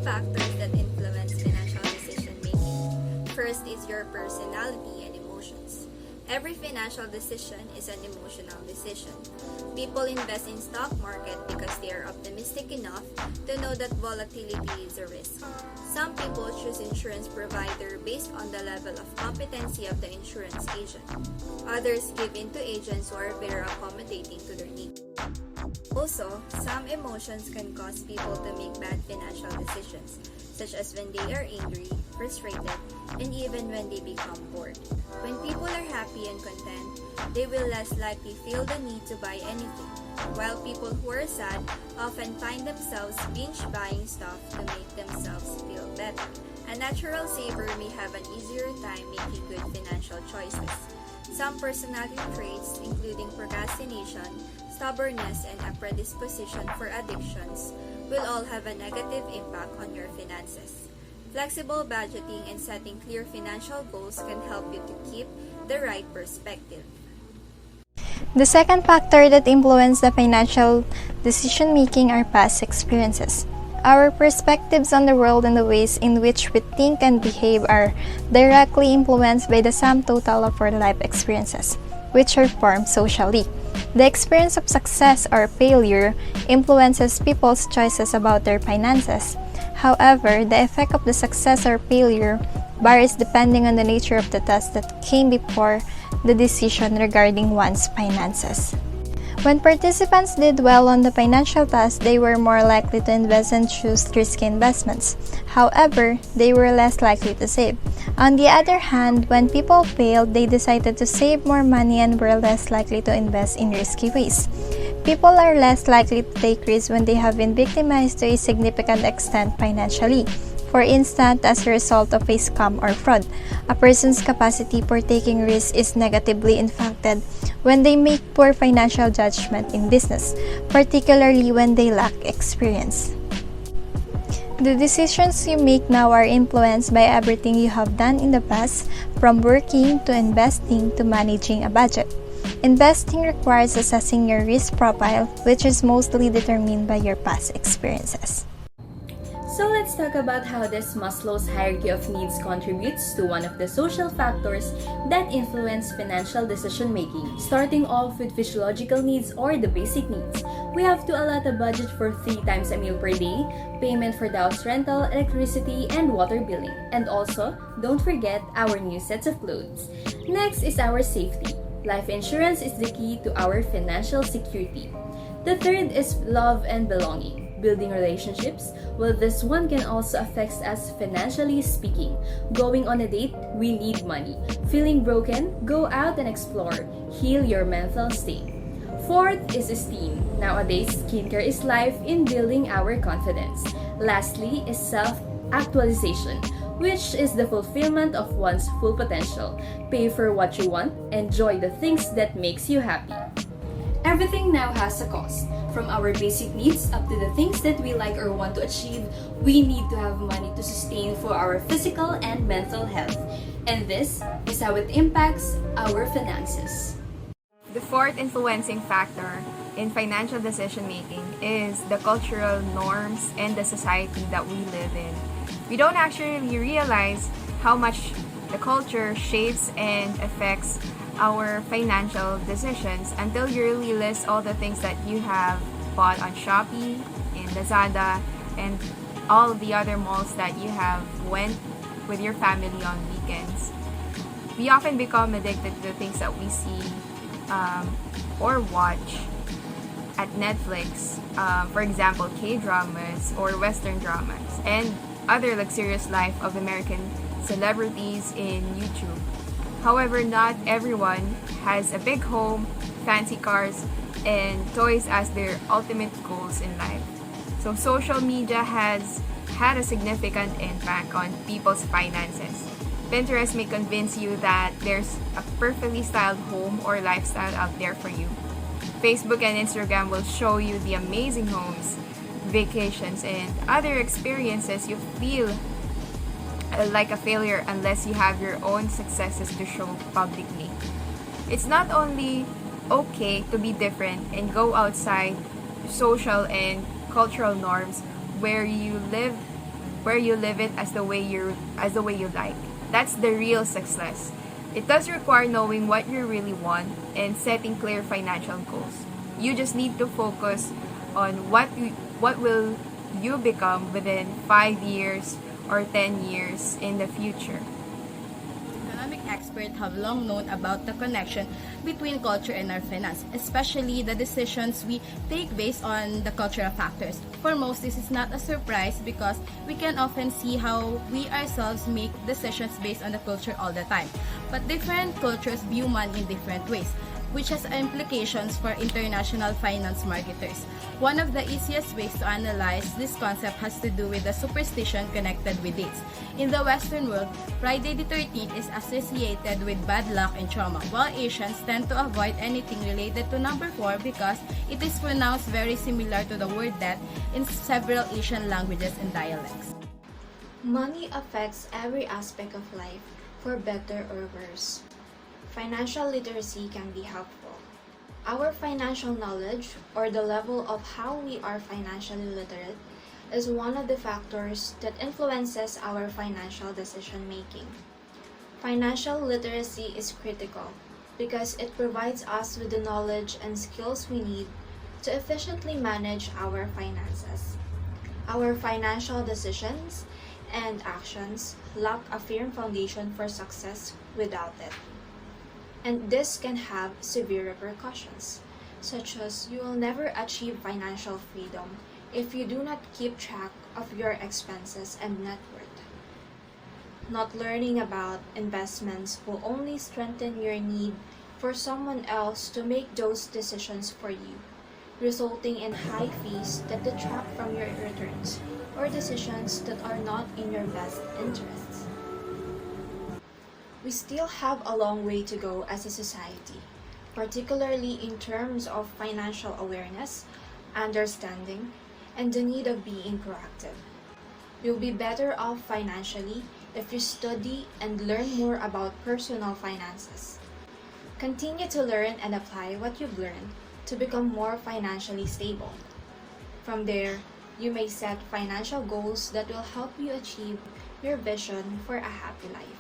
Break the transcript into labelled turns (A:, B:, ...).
A: 5 factors that influence financial decision making. First is your personality and emotions. Every financial decision is an emotional decision. People invest in stock market because they are optimistic enough to know that volatility is a risk. Some people choose insurance provider based on the level of competency of the insurance agent. Others give in to agents who are very accommodating to their needs. Also, some emotions can cause people to make bad financial decisions, such as when they are angry, frustrated, and even when they become bored. When people are happy and content, they will less likely feel the need to buy anything, while people who are sad often find themselves binge buying stuff to make themselves feel better. A natural saver may have an easier time making good financial choices. Some personality traits, including procrastination, stubbornness, and a predisposition for addictions, will all have a negative impact on your finances. Flexible budgeting and setting clear financial goals can help you to keep the right perspective.
B: The second factor that influences the financial decision-making are past experiences. Our perspectives on the world and the ways in which we think and behave are directly influenced by the sum total of our life experiences, which are formed socially. The experience of success or failure influences people's choices about their finances. However, the effect of the success or failure varies depending on the nature of the task that came before the decision regarding one's finances. When participants did well on the financial task, they were more likely to invest and choose risky investments. However, they were less likely to save. On the other hand, when people failed, they decided to save more money and were less likely to invest in risky ways. People are less likely to take risks when they have been victimized to a significant extent financially. For instance, as a result of a scam or fraud, a person's capacity for taking risks is negatively impacted when they make poor financial judgment in business, particularly when they lack experience. The decisions you make now are influenced by everything you have done in the past, from working to investing to managing a budget. Investing requires assessing your risk profile, which is mostly determined by your past experiences.
C: So let's talk about how this Maslow's hierarchy of needs contributes to one of the social factors that influence financial decision making. Starting off with physiological needs or the basic needs, we have to allot a budget for 3 times a meal per day, payment for the house rental, electricity, and water billing. And also, don't forget our new sets of clothes. Next is our safety. Life insurance is the key to our financial security. The third is love and belonging. Building relationships, well, this one can also affect us financially speaking. Going on a date, we need money. Feeling broken, go out and explore. Heal your mental state. Fourth is esteem. Nowadays, skincare is life in building our confidence. Lastly is self-actualization, which is the fulfillment of one's full potential. Pay for what you want, enjoy the things that makes you happy. Everything now has a cost. From our basic needs up to the things that we like or want to achieve, we need to have money to sustain for our physical and mental health. And this is how it impacts our finances.
D: The fourth influencing factor in financial decision making is the cultural norms and the society that we live in. We don't actually realize how much the culture shapes and affects our financial decisions until you really list all the things that you have bought on Shopee, in Lazada, and all the other malls that you have went with your family on weekends. We often become addicted to the things that we see or watch at Netflix, for example, K-dramas or Western dramas, and other luxurious life of American celebrities in YouTube. However, not everyone has a big home, fancy cars, and toys as their ultimate goals in life. So social media has had a significant impact on people's finances. Pinterest may convince you that there's a perfectly styled home or lifestyle out there for you. Facebook and Instagram will show you the amazing homes, vacations, and other experiences. You feel like a failure unless you have your own successes to show publicly. It's not only okay to be different and go outside social and cultural norms where you live where you live it as the way you like. That's the real success. It does require knowing what you really want and setting clear financial goals. You just need to focus on what will you become within 5 years or 10 years in the future.
E: Economic experts have long known about the connection between culture and our finance, especially the decisions we take based on the cultural factors. For most, this is not a surprise because we can often see how we ourselves make decisions based on the culture all the time. But different cultures view money in different ways, which has implications for international finance marketers. One of the easiest ways to analyze this concept has to do with the superstition connected with dates. In the Western world, Friday the 13th is associated with bad luck and trauma, while Asians tend to avoid anything related to number 4 because it is pronounced very similar to the word death in several Asian languages and dialects.
F: Money affects every aspect of life, for better or worse. Financial literacy can be helpful. Our financial knowledge, or the level of how we are financially literate, is one of the factors that influences our financial decision making. Financial literacy is critical because it provides us with the knowledge and skills we need to efficiently manage our finances. Our financial decisions and actions lack a firm foundation for success without it. And this can have severe repercussions, such as you will never achieve financial freedom if you do not keep track of your expenses and net worth. Not learning about investments will only strengthen your need for someone else to make those decisions for you, resulting in high fees that detract from your returns or decisions that are not in your best interests. We still have a long way to go as a society, particularly in terms of financial awareness, understanding, and the need of being proactive. You'll be better off financially if you study and learn more about personal finances. Continue to learn and apply what you've learned to become more financially stable. From there, you may set financial goals that will help you achieve your vision for a happy life.